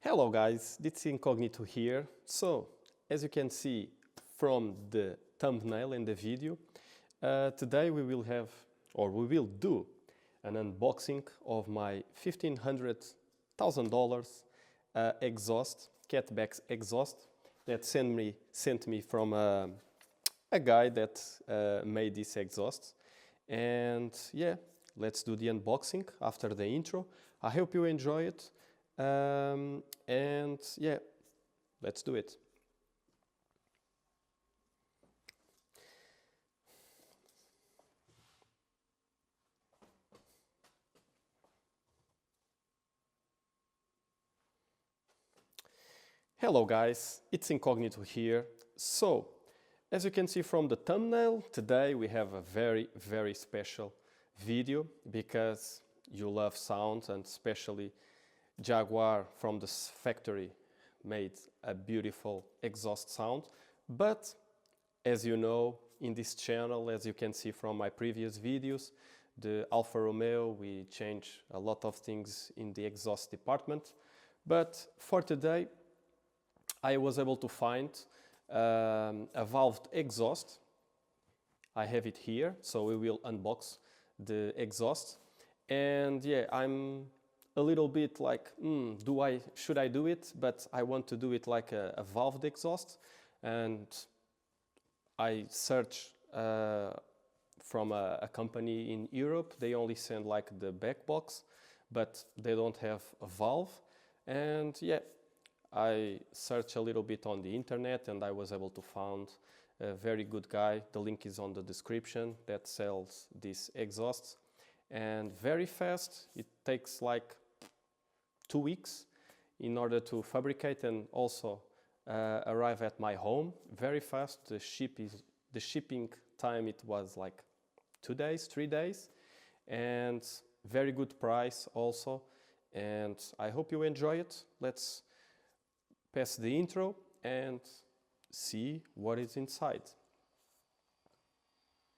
Hello guys, it's Incognito here. So, as you can see from the thumbnail in the video, today we will do an unboxing of my $1,500 exhaust, catback exhaust that sent me from a guy that made this exhaust. And yeah, let's do the unboxing after the intro. I hope you enjoy it. And yeah, let's do it. Hello guys, it's Incognito here. So, as you can see from the thumbnail, today we have a very special video because you love sound, and especially Jaguar from the factory made a beautiful exhaust sound. But as you know, in this channel, as you can see from my previous videos, the Alfa Romeo, we change a lot of things in the exhaust department. But for today, I was able to find a valved exhaust. I have it here, so we will unbox the exhaust. And yeah, I'm a little bit like, should I do it? But I want to do it like a valved exhaust. And I search from a company in Europe. They only send like the back box, but they don't have a valve. And yeah, I searched a little bit on the internet and I was able to find a very good guy. The link is on the description, that sells these exhausts. And very fast, it takes like 2 weeks in order to fabricate and also arrive at my home. Very fast. The shipping time, it was like 2 days, 3 days, and very good price also. And I hope you enjoy it. Let's pass the intro and see what is inside.